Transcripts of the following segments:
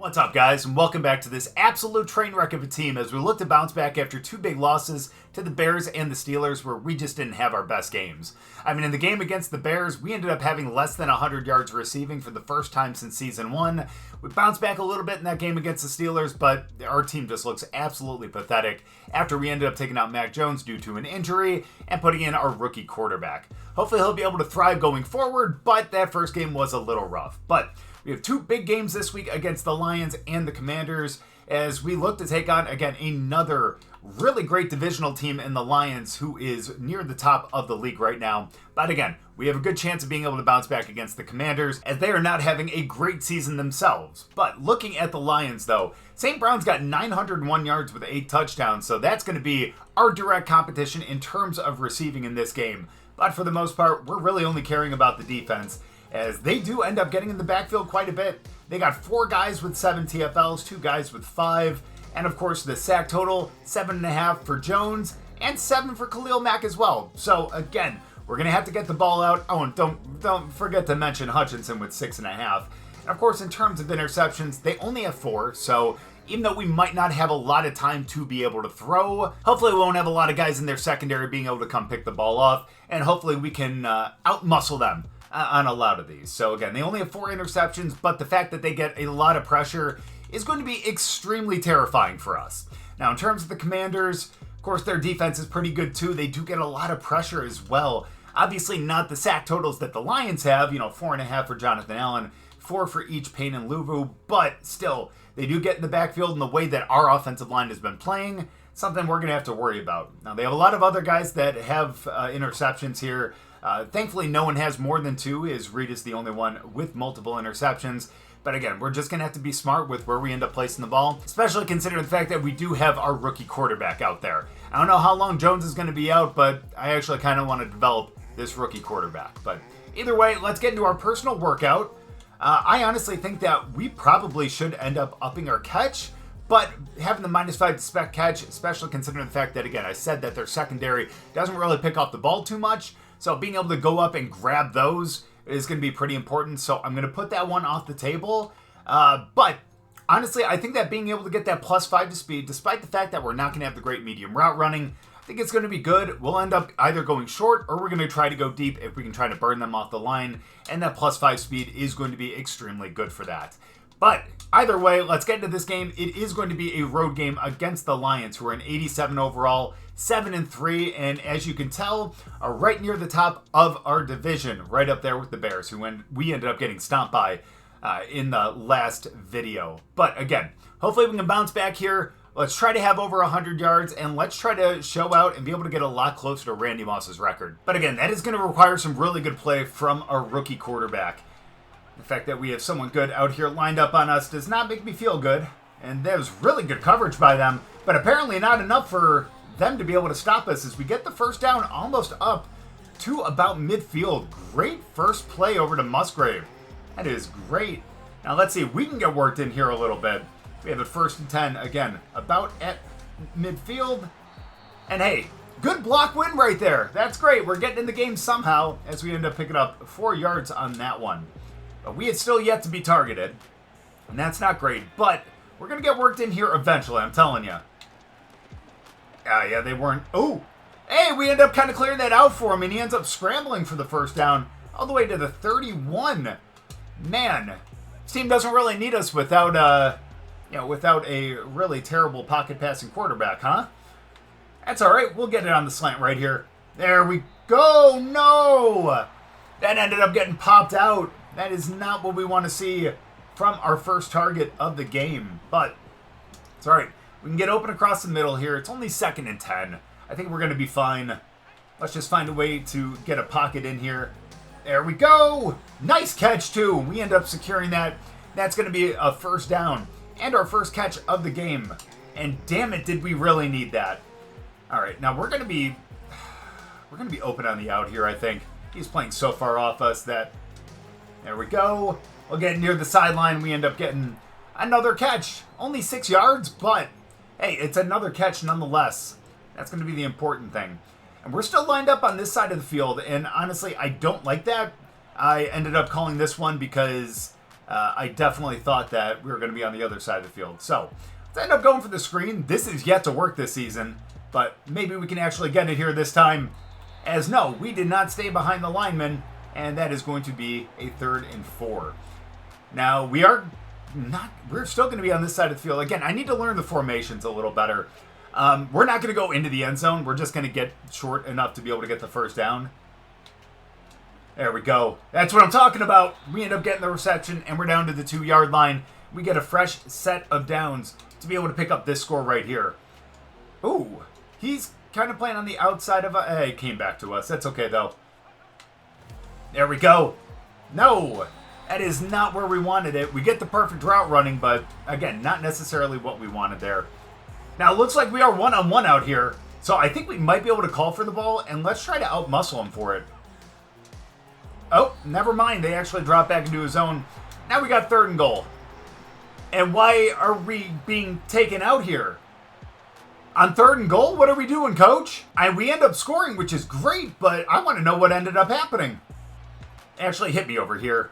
What's up, guys, and welcome back to this absolute train wreck of a team as we look to bounce back after two big losses to the Bears and the Steelers where we just didn't have our best games. I mean, in the game against the Bears, we ended up having less than 100 yards receiving for the first time since Season 1. We bounced back a little bit in that game against the Steelers, but our team just looks absolutely pathetic after we ended up taking out Mac Jones due to an injury and putting in our rookie quarterback. Hopefully he'll be able to thrive going forward, but that first game was a little rough. But we have two big games this week against the Lions and the Commanders as we look to take on, again, another really great divisional team in the Lions who is near the top of the league right now. But again, we have a good chance of being able to bounce back against the Commanders as they are not having a great season themselves. But looking at the Lions, though, St. Brown's got 901 yards with 8 touchdowns, so that's going to be our direct competition in terms of receiving in this game. But for the most part, we're really only caring about the defense, as they do end up getting in the backfield quite a bit. They got 4 guys with 7 TFLs, 2 guys with 5, and of course the sack total, 7.5 for Jones, and 7 for Khalil Mack as well. So again, we're going to have to get the ball out. Oh, and don't forget to mention Hutchinson with 6.5. And of course, in terms of interceptions, they only have 4, so even though we might not have a lot of time to be able to throw, hopefully we won't have a lot of guys in their secondary being able to come pick the ball off, and hopefully we can outmuscle them on a lot of these. So again, they only have 4 interceptions, but the fact that they get a lot of pressure is going to be extremely terrifying for us. Now, in terms of the Commanders, of course, their defense is pretty good too. They do get a lot of pressure as well. Obviously not the sack totals that the Lions have, 4.5 for Jonathan Allen, 4 for each Payne and Luvu, but still, they do get in the backfield in the way that our offensive line has been playing, something we're going to have to worry about. Now, they have a lot of other guys that have interceptions here. Thankfully, no one has more than 2, as Reed is the only one with multiple interceptions. But again, we're just going to have to be smart with where we end up placing the ball, especially considering the fact that we do have our rookie quarterback out there. I don't know how long Jones is going to be out, but I actually kind of want to develop this rookie quarterback. But either way, let's get into our personal workout. I honestly think that we probably should end up upping our catch, but having the -5 to spec catch, especially considering the fact that, again, I said that their secondary doesn't really pick off the ball too much, so being able to go up and grab those is going to be pretty important, so I'm going to put that one off the table. But honestly, I think that being able to get that +5 to speed, despite the fact that we're not going to have the great medium route running, I think it's going to be good. We'll end up either going short or we're going to try to go deep if we can try to burn them off the line, and that +5 speed is going to be extremely good for that. But either way, let's get into this game. It is going to be a road game against the Lions, who are an 87 overall, 7-3, and as you can tell, are right near the top of our division, right up there with the Bears, who we ended up getting stomped by in the last video. But again, hopefully we can bounce back here. Let's try to have over 100 yards, and let's try to show out and be able to get a lot closer to Randy Moss's record. But again, that is going to require some really good play from our rookie quarterback. The fact that we have someone good out here lined up on us does not make me feel good, and that was really good coverage by them, but apparently not enough for them to be able to stop us as we get the first down almost up to about midfield. Great first play over to Musgrave. That is great. Now let's see if we can get worked in here a little bit. We have it 1st and 10, again, about at midfield. And hey, good block win right there. That's great. We're getting in the game somehow as we end up picking up 4 yards on that one. But we had still yet to be targeted, and that's not great. But we're going to get worked in here eventually, I'm telling you. Yeah, they weren't. Oh, hey, we end up kind of clearing that out for him, and he ends up scrambling for the first down all the way to the 31. Man, this team doesn't really need us without a really terrible pocket passing quarterback, huh? That's all right. We'll get it on the slant right here. There we go. No, that ended up getting popped out. That is not what we want to see from our first target of the game, but it's all right. We can get open across the middle here. It's only 2nd and 10. I think we're going to be fine. Let's just find a way to get a pocket in here. There we go. Nice catch, too. We end up securing that. That's going to be a first down and our first catch of the game. And damn it, did we really need that. All right, now we're going to be open on the out here, I think. He's playing so far off us that there we go. We'll get near the sideline. We end up getting another catch. Only 6 yards, but hey, it's another catch nonetheless. That's going to be the important thing. And we're still lined up on this side of the field, and honestly, I don't like that. I ended up calling this one because I definitely thought that we were going to be on the other side of the field. So let's end up going for the screen. This is yet to work this season, but maybe we can actually get it here this time. As no, we did not stay behind the lineman, and that is going to be a 3rd and 4. Now, we're still going to be on this side of the field. Again, I need to learn the formations a little better. We're not going to go into the end zone. We're just going to get short enough to be able to get the first down. There we go. That's what I'm talking about. We end up getting the reception, and we're down to the 2-yard line. We get a fresh set of downs to be able to pick up this score right here. Ooh, he's kind of playing on the outside of a... Hey, came back to us. That's okay, though. There we go. No, that is not where we wanted it. We get the perfect route running, but, again, not necessarily what we wanted there. Now, it looks like we are one-on-one out here, so I think we might be able to call for the ball, and let's try to out-muscle him for it. Oh, never mind. They actually dropped back into his zone. Now we got 3rd and goal. And why are we being taken out here? On 3rd and goal? What are we doing, coach? We end up scoring, which is great, but I want to know what ended up happening. Actually hit me over here.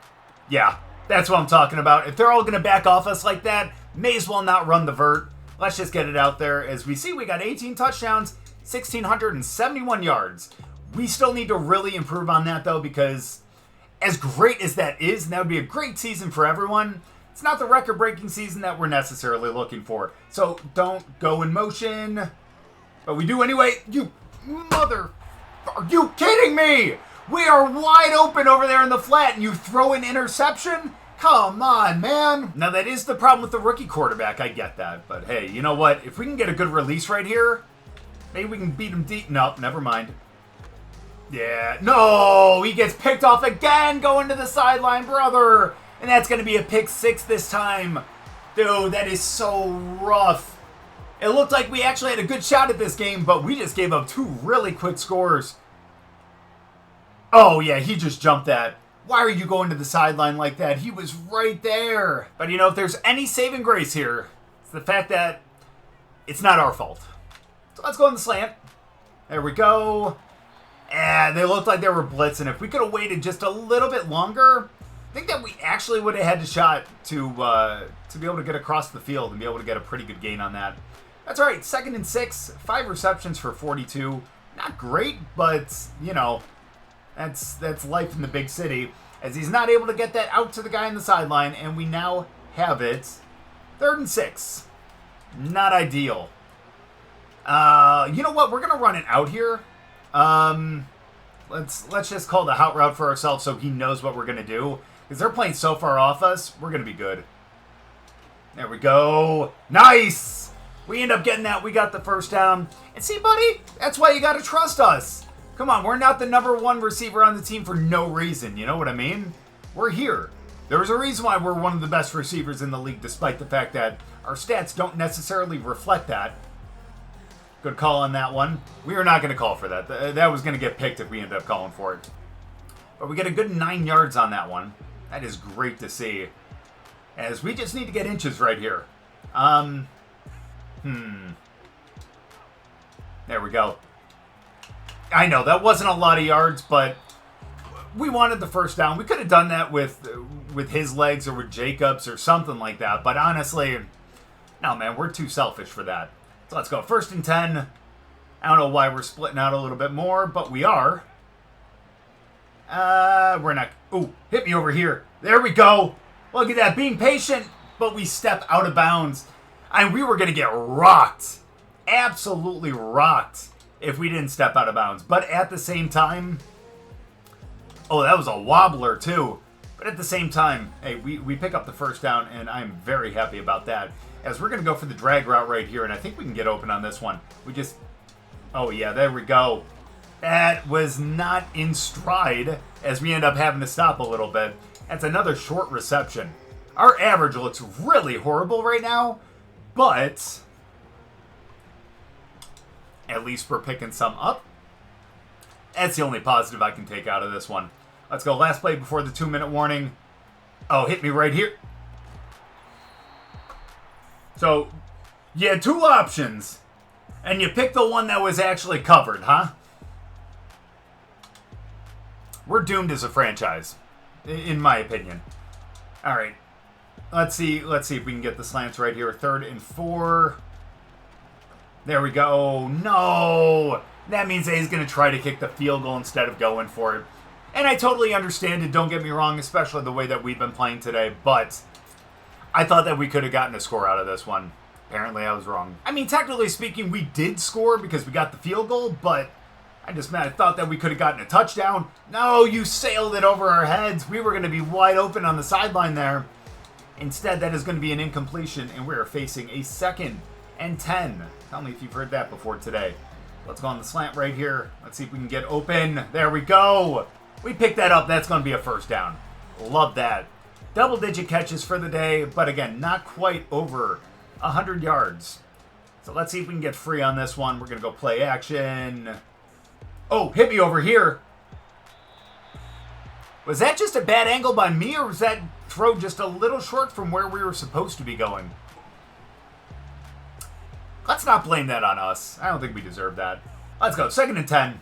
Yeah, that's what I'm talking about. If they're all going to back off us like that, may as well not run the vert. Let's just get it out there. As we see, we got 18 touchdowns, 1,671 yards. We still need to really improve on that, though, because as great as that is, and that would be a great season for everyone, it's not the record-breaking season that we're necessarily looking for. So don't go in motion. But we do anyway. You mother... Are you kidding me? We are wide open over there in the flat, and you throw an interception? Come on, man. Now, that is the problem with the rookie quarterback. I get that. But, hey, you know what? If we can get a good release right here, maybe we can beat him deep. Nope, never mind. Yeah. No, he gets picked off again going to the sideline, brother. And that's going to be a pick 6 this time. Dude, that is so rough. It looked like we actually had a good shot at this game, but we just gave up 2 really quick scores. Oh, yeah, he just jumped that. Why are you going to the sideline like that? He was right there. But, you know, if there's any saving grace here, it's the fact that it's not our fault. So let's go in the slant. There we go. And they looked like they were blitzing. If we could have waited just a little bit longer, I think that we actually would have had the shot to be able to get across the field and be able to get a pretty good gain on that. That's all right. 2nd and 6, 5 receptions for 42. Not great, but, you know, that's life in the big city. As he's not able to get that out to the guy on the sideline, and we now have it 3rd and 6. Not ideal. You know what? We're going to run it out here. Let's just call the out route for ourselves so he knows what we're going to do. Because they're playing so far off us, we're going to be good. There we go. Nice! We end up getting that. We got the first down. And see, buddy, that's why you got to trust us. Come on, we're not the number 1 receiver on the team for no reason. You know what I mean? We're here. There's a reason why we're one of the best receivers in the league, despite the fact that our stats don't necessarily reflect that. Good call on that one. We are not going to call for that. That was going to get picked if we ended up calling for it. But we get a good 9 yards on that one. That is great to see. As we just need to get inches right here. There we go. I know, that wasn't a lot of yards, but we wanted the first down. We could have done that with his legs or with Jacobs or something like that. But honestly, no, man, we're too selfish for that. So let's go. 1st and 10. I don't know why we're splitting out a little bit more, but we are. We're not. Ooh, hit me over here. There we go. Look at that. Being patient, but we step out of bounds. And we were going to get rocked. Absolutely rocked if we didn't step out of bounds. But at the same time, oh, that was a wobbler too. But at the same time, hey, we pick up the first down, and I'm very happy about that. As we're going to go for the drag route right here, and I think we can get open on this one. Oh yeah, there we go. That was not in stride, as we end up having to stop a little bit. That's another short reception. Our average looks really horrible right now, but at least we're picking some up. That's the only positive I can take out of this one. Let's go. Last play before the 2-minute warning. Oh, hit me right here. So, you had 2 options, and you picked the one that was actually covered, huh? We're doomed as a franchise, in my opinion. All right, Let's see if we can get the slants right here. 3rd and 4. There we go. No! That means that he's going to try to kick the field goal instead of going for it. And I totally understand it, don't get me wrong, especially the way that we've been playing today, but I thought that we could have gotten a score out of this one. Apparently I was wrong. I mean, technically speaking, we did score because we got the field goal, but I thought that we could have gotten a touchdown. No, you sailed it over our heads. We were going to be wide open on the sideline there. Instead, that is going to be an incompletion, and we're facing a 2nd and 10. Tell me if you've heard that before today. Let's go on the slant right here. Let's see if we can get open. There we go. We picked that up. That's going to be a first down. Love that. Double-digit catches for the day, but again, not quite over 100 yards. So let's see if we can get free on this one. We're going to go play action. Oh, hit me over here. Was that just a bad angle by me, or was that throw just a little short from where we were supposed to be going? Let's not blame that on us. I don't think we deserve that. Let's go. 2nd and 10.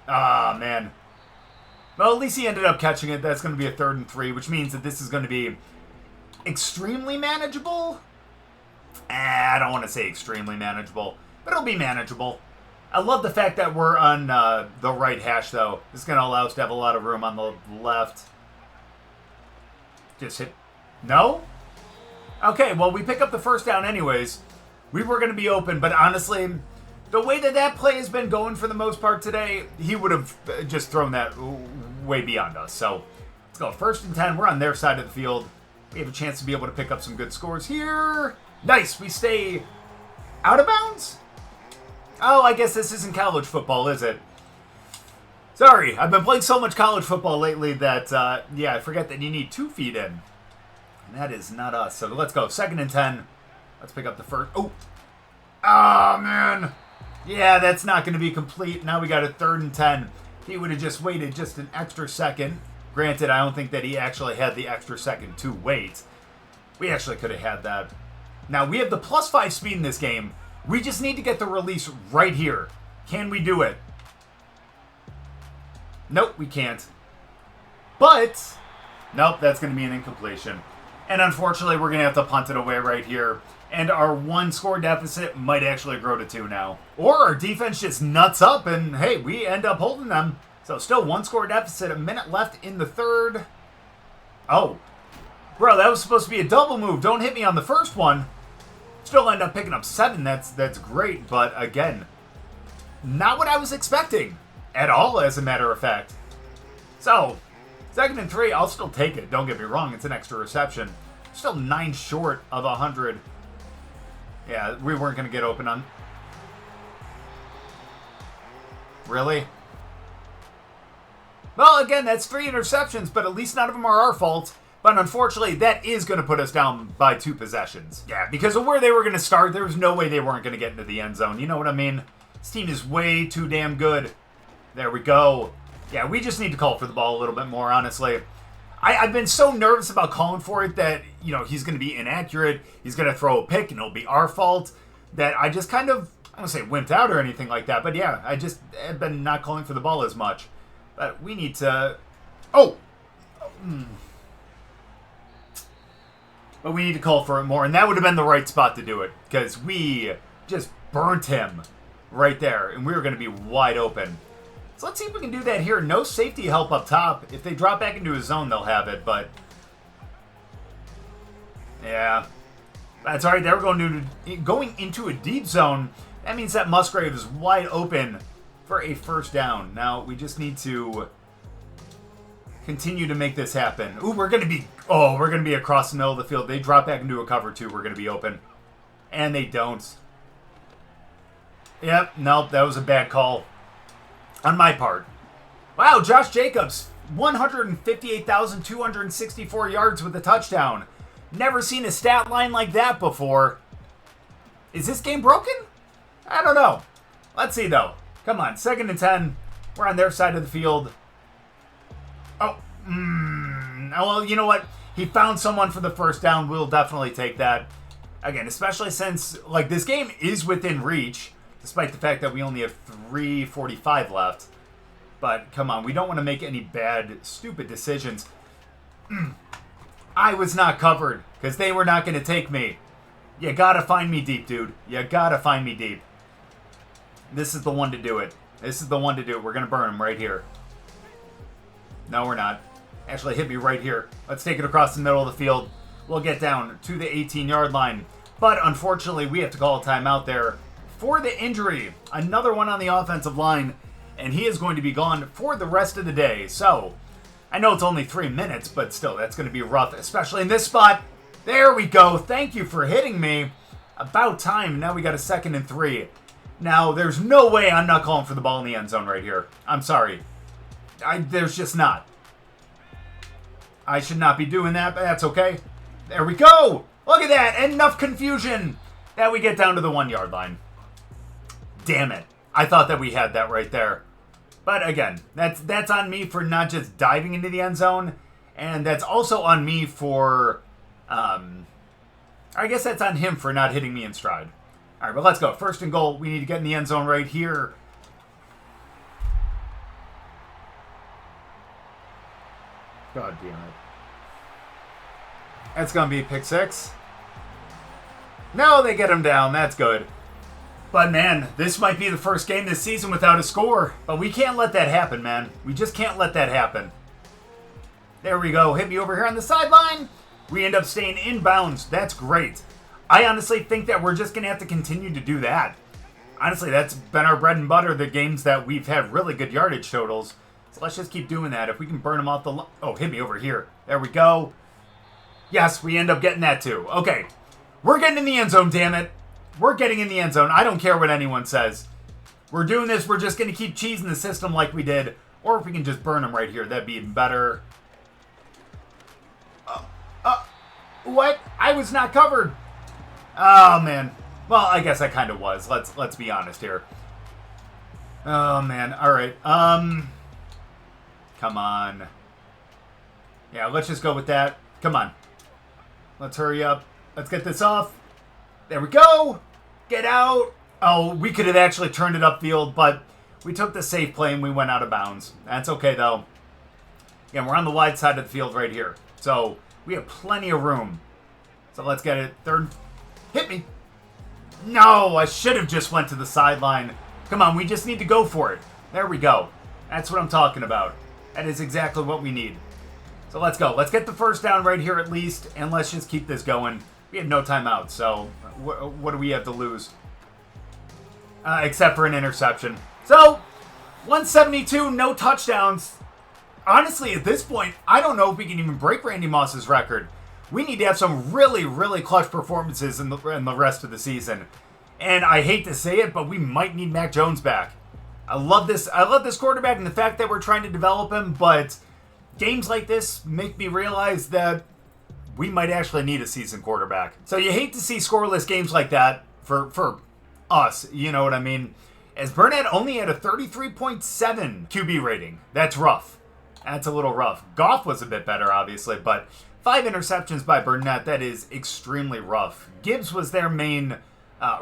Ah, man. Well, at least he ended up catching it. That's going to be a 3rd and 3, which means that this is going to be extremely manageable. I don't want to say extremely manageable, but it'll be manageable. I love the fact that we're on the right hash, though. This is going to allow us to have a lot of room on the left. Just hit. No? Okay, well, we pick up the first down anyways. We were going to be open, but honestly, the way that play has been going for the most part today, he would have just thrown that way beyond us. So, let's go. 1st and 10. We're on their side of the field. We have a chance to be able to pick up some good scores here. Nice. We stay out of bounds? Oh, I guess this isn't college football, is it? Sorry, I've been playing so much college football lately that, I forget that you need 2 feet in. And that is not us. So let's go. 2nd and 10. Let's pick up the first. Oh, man. Yeah, that's not going to be complete. Now we got a 3rd and 10. He would have just waited just an extra second. Granted, I don't think that he actually had the extra second to wait. We actually could have had that. Now, we have the +5 speed in this game. We just need to get the release right here. Can we do it? Nope, we can't. But, nope, that's going to be an incompletion. And unfortunately, we're going to have to punt it away right here. And our 1-score deficit might actually grow to 2 now. Or our defense just nuts up and, hey, we end up holding them. So still 1-score deficit, a minute left in the 3rd. Oh. Bro, that was supposed to be a double move. Don't hit me on the first one. Still end up picking up 7. That's great. But again, not what I was expecting at all, as a matter of fact. So, 2nd and 3, I'll still take it. Don't get me wrong, it's an extra reception. Still 9 short of 100. Yeah, we weren't going to get open on... Really? Well, again, that's 3 interceptions, but at least none of them are our fault. But unfortunately, that is going to put us down by 2 possessions. Yeah, because of where they were going to start, there was no way they weren't going to get into the end zone. You know what I mean? This team is way too damn good. There we go. Yeah, we just need to call for the ball a little bit more, honestly. I've been so nervous about calling for it that, he's going to be inaccurate. He's going to throw a pick, and it'll be our fault. That I just kind of, I don't want to say wimped out or anything like that. But yeah, I just have been not calling for the ball as much. But we need to... Oh! But we need to call for it more. And that would have been the right spot to do it. Because we just burnt him right there. And we were going to be wide open. So let's see if we can do that here. No safety help up top. If they drop back into his zone, they'll have it. But, yeah. That's all right. They were going into a deep zone. That means that Musgrave is wide open for a first down. Now, we just need to continue to make this happen. Ooh, we're going to be across the middle of the field. They drop back into a cover two. We're going to be open. And they don't. Yep, nope, that was a bad call on my part. Wow, Josh Jacobs, 158,264 yards with a touchdown. Never seen a stat line like that before. Is this game broken? I don't know. Let's see, though. Come on, 2nd and 10. We're on their side of the field. Oh, well, you know what? He found someone for the first down. We'll definitely take that. Again, especially since, this game is within reach, despite the fact that we only have 3:45 left. But, come on, we don't want to make any bad, stupid decisions. I was not covered because they were not going to take me. You gotta find me deep, dude. You gotta find me deep. This is the one to do it. This is the one to do it. We're going to burn him right here. No, we're not. Actually, hit me right here. Let's take it across the middle of the field. We'll get down to the 18-yard line. But unfortunately, we have to call a timeout there for the injury. Another one on the offensive line. And he is going to be gone for the rest of the day. So, I know it's only 3 minutes, but still, that's going to be rough, especially in this spot. There we go. Thank you for hitting me. About time. Now we got a 2nd and 3. Now, there's no way I'm not calling for the ball in the end zone right here. I'm sorry. There's just not. I should not be doing that, but that's okay. There we go. Look at that. Enough confusion that we get down to the 1-yard line. Damn it. I thought that we had that right there. But again, that's on me for not just diving into the end zone. And that's also on me for... I guess that's on him for not hitting me in stride. All right, but let's go. 1st and goal. We need to get in the end zone right here. God damn it. That's going to be pick 6. No, they get him down. That's good. But, man, this might be the first game this season without a score. But we can't let that happen, man. We just can't let that happen. There we go. Hit me over here on the sideline. We end up staying inbounds. That's great. I honestly think that we're just going to have to continue to do that. Honestly, that's been our bread and butter, the games that we've had really good yardage totals. So let's just keep doing that. If we can burn them off the... Oh, hit me over here. There we go. Yes, we end up getting that too. Okay. We're getting in the end zone, damn it. We're getting in the end zone. I don't care what anyone says. We're doing this. We're just going to keep cheesing the system like we did. Or if we can just burn them right here, that'd be even better. What? I was not covered. Oh, man. Well, I guess I kind of was. Let's be honest here. Oh, man. All right. Come on. Yeah, let's just go with that. Come on. Let's hurry up. Let's get this off. There we go. Get out. Oh, we could have actually turned it upfield, but we took the safe play and we went out of bounds. That's okay, though. Yeah, we're on the wide side of the field right here. So we have plenty of room. So let's get it. 3rd. Hit me. No, I should have just went to the sideline. Come on, we just need to go for it. There we go. That's what I'm talking about. That is exactly what we need. So let's go. Let's get the 1st down right here at least, and let's just keep this going. We have no timeout, so what do we have to lose? Except for an interception. So, 172, no touchdowns. Honestly, at this point, I don't know if we can even break Randy Moss's record. We need to have some really, really clutch performances in the rest of the season. And I hate to say it, but we might need Mac Jones back. I love this quarterback and the fact that we're trying to develop him, but games like this make me realize that we might actually need a seasoned quarterback. So you hate to see scoreless games like that for us, you know what I mean? As Burnett only had a 33.7 QB rating. That's rough. That's a little rough. Goff was a bit better, obviously, but 5 interceptions by Burnett, that is extremely rough. Gibbs was their main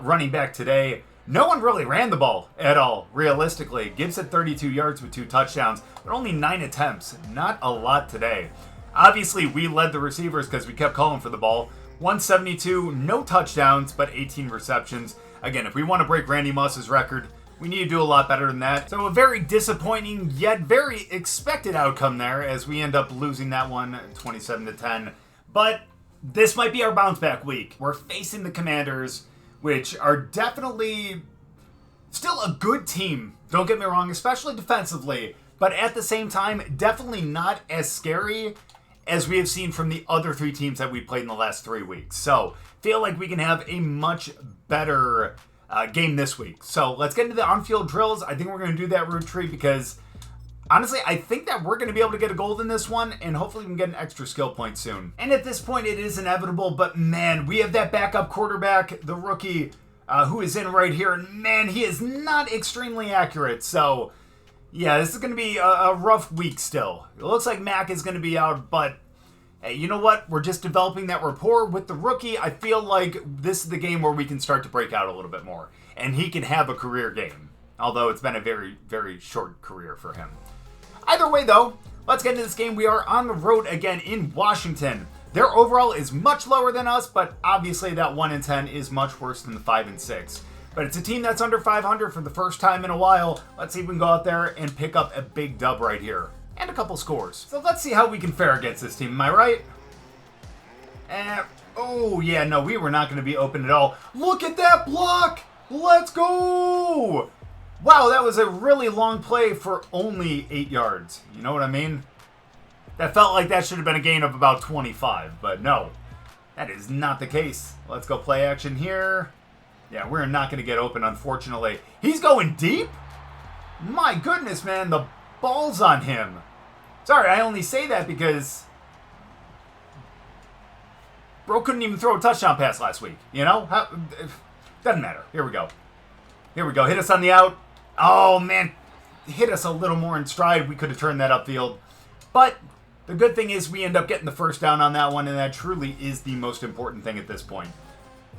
running back today. No one really ran the ball at all, realistically. Gibbs had 32 yards with 2 touchdowns, but only 9 attempts. Not a lot today. Obviously, we led the receivers because we kept calling for the ball. 172, no touchdowns, but 18 receptions. Again, if we want to break Randy Moss's record, we need to do a lot better than that. So a very disappointing yet very expected outcome there as we end up losing that one 27-10. But this might be our bounce back week. We're facing the Commanders, which are definitely still a good team. Don't get me wrong, especially defensively. But at the same time, definitely not as scary as we have seen from the other 3 teams that we played in the last 3 weeks. So feel like we can have a much better game this week. So let's get into the on-field drills. I think we're going to do that route tree because honestly, I think that we're going to be able to get a gold in this one, and hopefully we can get an extra skill point soon. And at this point, it is inevitable, but man, we have that backup quarterback, the rookie, who is in right here, and man, he is not extremely accurate. So yeah, this is going to be a rough week still. It looks like Mac is going to be out, but hey, you know what? We're just developing that rapport with the rookie. I feel like this is the game where we can start to break out a little bit more, and he can have a career game, although it's been a very, very short career for him. Either way, though, let's get into this game. We are on the road again in Washington. Their overall is much lower than us, but obviously that 1-10 is much worse than the 5-6. But it's a team that's under 500 for the first time in a while. Let's see if we can go out there and pick up a big dub right here. And a couple scores. So let's see how we can fare against this team. Am I right? Oh, yeah, no, we were not going to be open at all. Look at that block! Let's go! Wow, that was a really long play for only 8 yards. You know what I mean? That felt like that should have been a gain of about 25, but no. That is not the case. Let's go play action here. Yeah, we're not going to get open, unfortunately. He's going deep? My goodness, man, the ball's on him. Sorry, I only say that because bro couldn't even throw a touchdown pass last week. You know? Doesn't matter. Here we go. Here we go. Hit us on the out. Oh, man. Hit us a little more in stride. We could have turned that upfield. But the good thing is we end up getting the first down on that one, and that truly is the most important thing at this point.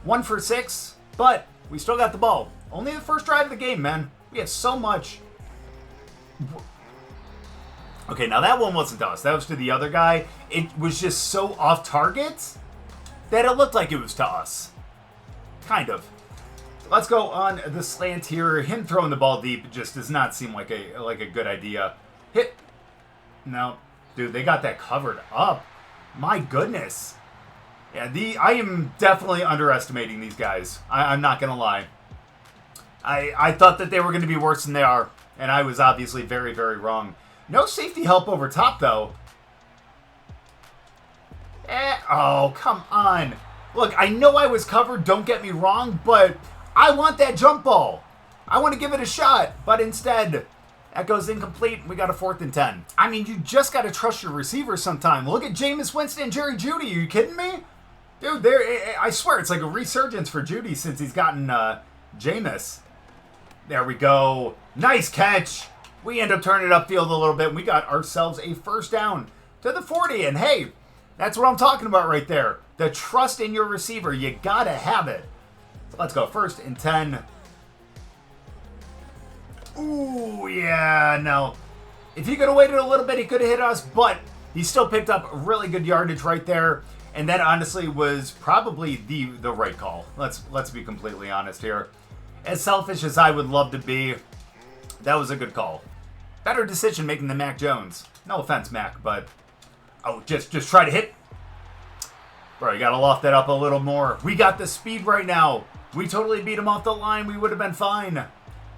1 for 6, but we still got the ball. Only the first drive of the game, man. We have so much. Okay, now that one wasn't to us. That was to the other guy. It was just so off target that it looked like it was to us. Kind of. Let's go on the slant here. Him throwing the ball deep just does not seem like a good idea. Hit. No. Dude, they got that covered up. My goodness. Yeah, I am definitely underestimating these guys. I'm not going to lie. I thought that they were going to be worse than they are, and I was obviously very, very wrong. No safety help over top, though. Oh, come on. Look, I know I was covered, don't get me wrong, but I want that jump ball. I want to give it a shot, but instead, that goes incomplete. We got a 4th and 10. I mean, you just got to trust your receivers sometime. Look at Jameis Winston and Jerry Jeudy. Are you kidding me? Dude, I swear, it's like a resurgence for Jeudy since he's gotten Jameis. There we go. Nice catch. We end up turning it upfield a little bit, and we got ourselves a first down to the 40. And hey, that's what I'm talking about right there. The trust in your receiver. You got to have it. So let's go. 1st and 10. Ooh, yeah, no. If he could have waited a little bit, he could have hit us, but he still picked up really good yardage right there. And that honestly was probably the right call. Let's be completely honest here. As selfish as I would love to be, that was a good call. Better decision making than Mac Jones. No offense, Mac, but just try to hit. Bro, you gotta loft that up a little more. We got the speed right now. We totally beat him off the line. We would have been fine.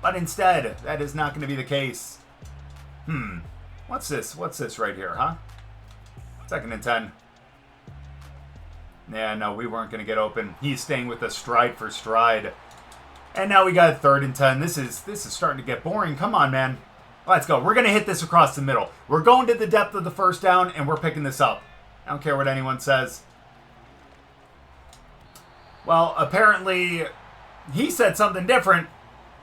But instead, that is not going to be the case. What's this? What's this right here, huh? 2nd and 10. Yeah, no, we weren't going to get open. He's staying with us stride for stride. And now we got 3rd and 10. This is starting to get boring. Come on, man. Let's go. We're going to hit this across the middle. We're going to the depth of the first down, and we're picking this up. I don't care what anyone says. Well, apparently, he said something different.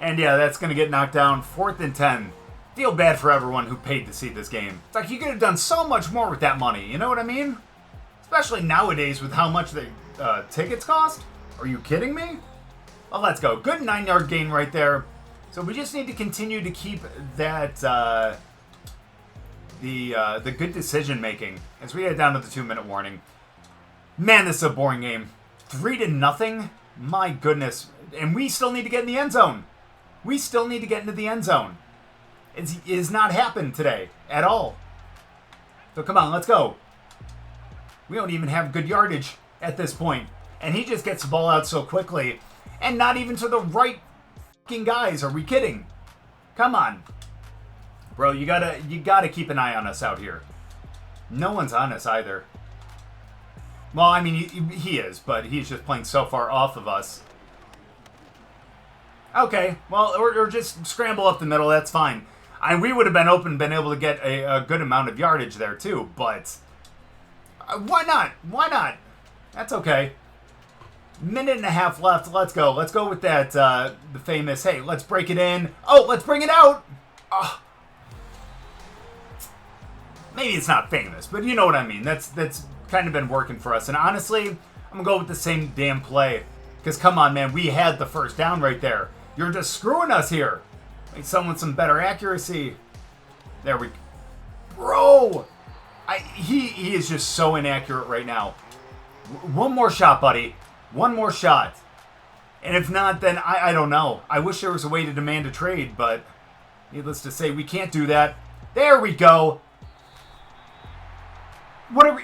And yeah, that's going to get knocked down. 4th and 10. Feel bad for everyone who paid to see this game. It's like you could have done so much more with that money. You know what I mean? Especially nowadays with how much the tickets cost. Are you kidding me? Well, let's go. Good 9-yard gain right there. So we just need to continue to keep that the good decision making as we head down to the 2-minute warning. Man, this is a boring game. 3-0. My goodness. And we still need to get in the end zone. We still need to get into the end zone. It has not happened today at all. So come on, let's go. We don't even have good yardage at this point. And he just gets the ball out so quickly. And not even to the right fucking guys. Are we kidding? Come on. Bro, you gotta keep an eye on us out here. No one's on us either. Well, I mean, he is, but he's just playing so far off of us. Okay, well, or just scramble up the middle, that's fine. We would have been open, been able to get a good amount of yardage there too, but why not? Why not? That's okay. 1.5 minutes left. Let's go. Let's go with that, the famous, hey, let's break it in. Oh, let's bring it out. Maybe it's not famous, but you know what I mean. That's kind of been working for us. And honestly, I'm going to go with the same damn play. Because come on, man, we had the first down right there. You're just screwing us here. Need someone with some better accuracy. There we go. Bro, He is just so inaccurate right now. One more shot, buddy. One more shot. And if not, then I don't know. I wish there was a way to demand a trade, but needless to say, we can't do that. There we go. What are we...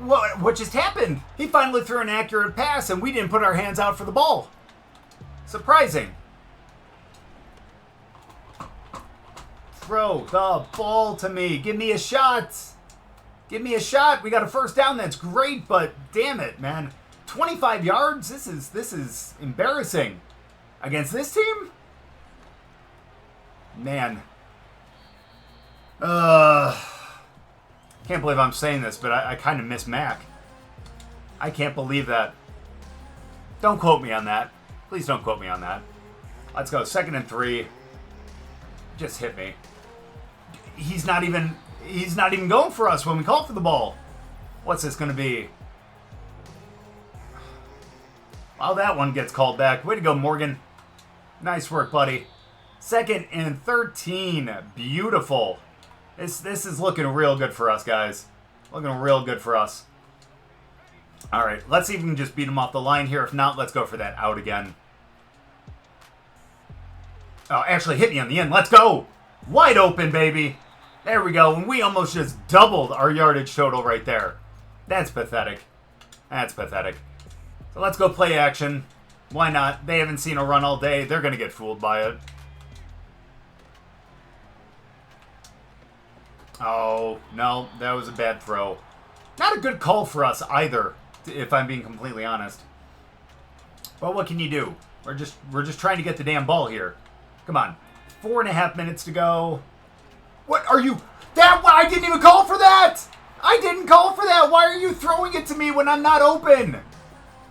What just happened? He finally threw an accurate pass, and we didn't put our hands out for the ball. Surprising. Throw the ball to me. Give me a shot. Give me a shot. We got a first down. That's great, but damn it, man. 25 yards? This is embarrassing. Against this team? Man. Can't believe I'm saying this, but I kind of miss Mac. I can't believe that. Don't quote me on that. Please don't quote me on that. Let's go. 2nd and 3. Just hit me. He's not even going for us when we call for the ball. What's this going to be? Well, that one gets called back. Way to go, Morgan. Nice work, buddy. 2nd and 13. Beautiful. This is looking real good for us, guys. Looking real good for us. All right, let's see if we can just beat him off the line here. If not, let's go for that out again. Oh, actually hit me on the end. Let's go. Wide open, baby. There we go. And we almost just doubled our yardage total right there. That's pathetic. That's pathetic. So let's go play action. Why not? They haven't seen a run all day. They're going to get fooled by it. Oh, no. That was a bad throw. Not a good call for us either, if I'm being completely honest. But what can you do? We're just trying to get the damn ball here. Come on. 4.5 minutes to go. What are you... I didn't even call for that! I didn't call for that! Why are you throwing it to me when I'm not open?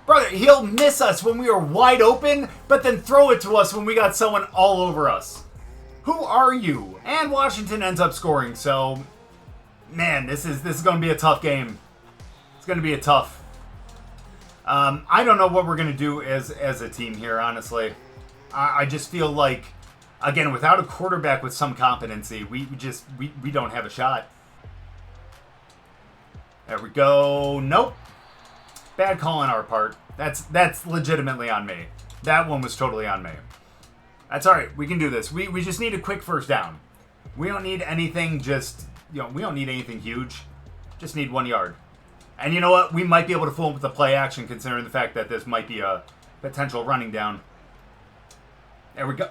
Brother, he'll miss us when we are wide open, but then throw it to us when we got someone all over us. Who are you? And Washington ends up scoring, so... Man, this is going to be a tough game. It's going to be a tough... I don't know what we're going to do as a team here, honestly. I just feel like, again, without a quarterback with some competency, we don't have a shot. There we go. Nope. Bad call on our part. That's legitimately on me. That one was totally on me. That's all right. We can do this. We just need a quick first down. We don't need anything we don't need anything huge. Just need 1 yard. And you know what? We might be able to fool him with the play action, considering the fact that this might be a potential running down. There we go.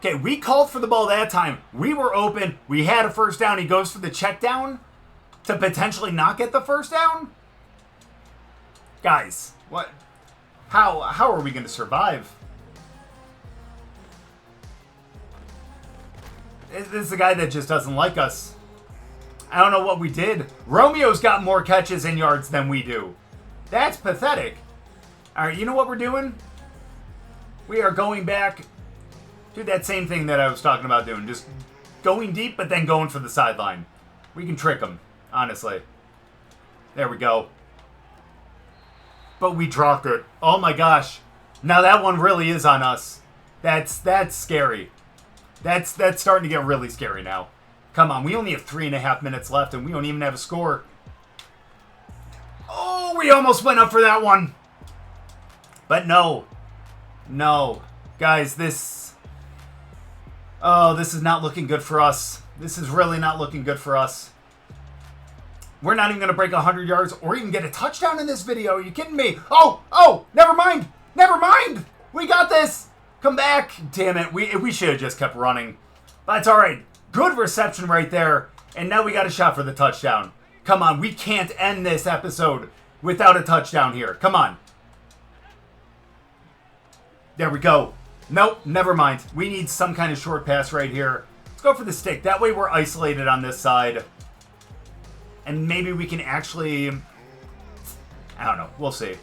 Okay, we called for the ball that time. We were open. We had a first down. He goes for the check down to potentially not get the first down? Guys, what? How are we going to survive? This is a guy that just doesn't like us. I don't know what we did. Romeo's got more catches and yards than we do. That's pathetic. All right, you know what we're doing? We are going back to that same thing that I was talking about doing. Just going deep, but then going for the sideline. We can trick them, honestly. There we go. But we dropped it. Oh my gosh. Now that one really is on us. That's scary. That's starting to get really scary now. Come on, we only have 3.5 minutes left, and we don't even have a score. Oh, we almost went up for that one. But no. No. Guys, this is not looking good for us. This is really not looking good for us. We're not even going to break 100 yards or even get a touchdown in this video. Are you kidding me? Oh, never mind. Never mind. We got this. Come back. Damn it. We should have just kept running. But it's all right. Good reception right there. And now we got a shot for the touchdown. Come on. We can't end this episode without a touchdown here. Come on. There we go. Nope. Never mind. We need some kind of short pass right here. Let's go for the stick. That way we're isolated on this side. And maybe we can actually... I don't know. We'll see.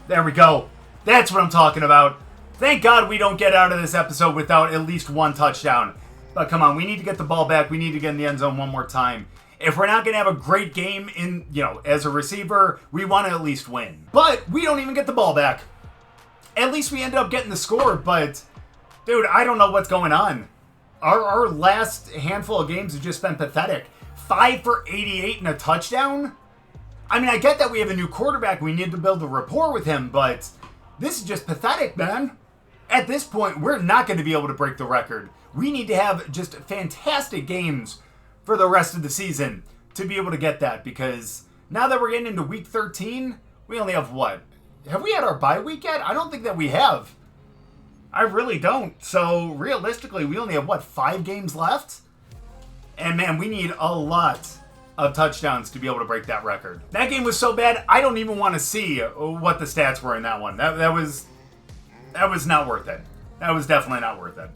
There we go. That's what I'm talking about. Thank God we don't get out of this episode without at least one touchdown. But come on, we need to get the ball back. We need to get in the end zone one more time. If we're not going to have a great game as a receiver, we want to at least win. But we don't even get the ball back. At least we ended up getting the score, but Dude, I don't know what's going on. Our last handful of games have just been pathetic. 5 for 88 and a touchdown? I mean, I get that we have a new quarterback. We need to build a rapport with him, but this is just pathetic, man. At this point, we're not going to be able to break the record. We need to have just fantastic games for the rest of the season to be able to get that, because now that we're getting into week 13, we only have what? Have we had our bye week yet? I don't think that we have. I really don't. So realistically, we only have, what, 5 games left? And man, we need a lot of touchdowns to be able to break that record. That game was so bad, I don't even want to see what the stats were in that one. That was not worth it. That was definitely not worth it.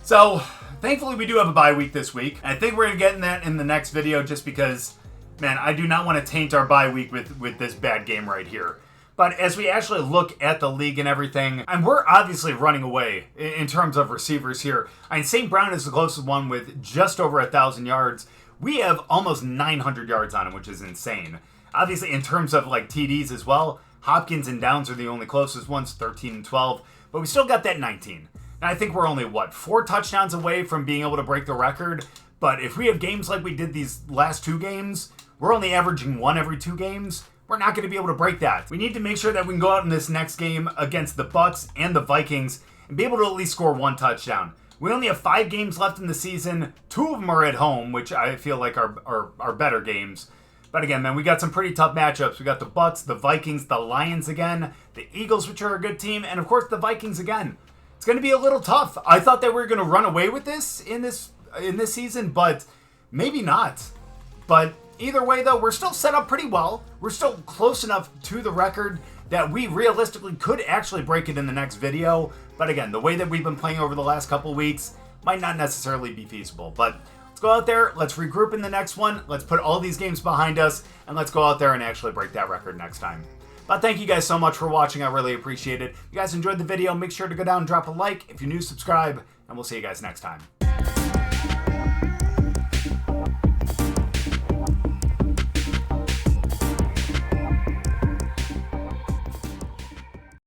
So, thankfully we do have a bye week this week. I think we're going to get in that in the next video just because, man, I do not want to taint our bye week with this bad game right here. But as we actually look at the league and everything, and we're obviously running away in terms of receivers here. I mean, St. Brown is the closest one with just over 1,000 yards. We have almost 900 yards on him, which is insane. Obviously, in terms of like TDs as well, Hopkins and Downs are the only closest ones, 13 and 12. But we still got that 19. And I think we're only, what, 4 touchdowns away from being able to break the record. But if we have games like we did these last 2 games, we're only averaging 1 every 2 games. We're not going to be able to break that. We need to make sure that we can go out in this next game against the Bucs and the Vikings and be able to at least score 1 touchdown. We only have 5 games left in the season. 2 of them are at home, which I feel like are better games. But again, man, we got some pretty tough matchups. We got the Bucs, the Vikings, the Lions again, the Eagles, which are a good team, and of course the Vikings again. It's going to be a little tough. I thought that we were going to run away with this in this season, but maybe not. But either way, though, we're still set up pretty well. We're still close enough to the record that we realistically could actually break it in the next video. But again, the way that we've been playing over the last couple weeks might not necessarily be feasible. But let's go out there, let's regroup in the next one, let's put all these games behind us, and let's go out there and actually break that record next time. But thank you guys so much for watching. I really appreciate it. If you guys enjoyed the video, make sure to go down and drop a like. If you're new, subscribe, and we'll see you guys next time.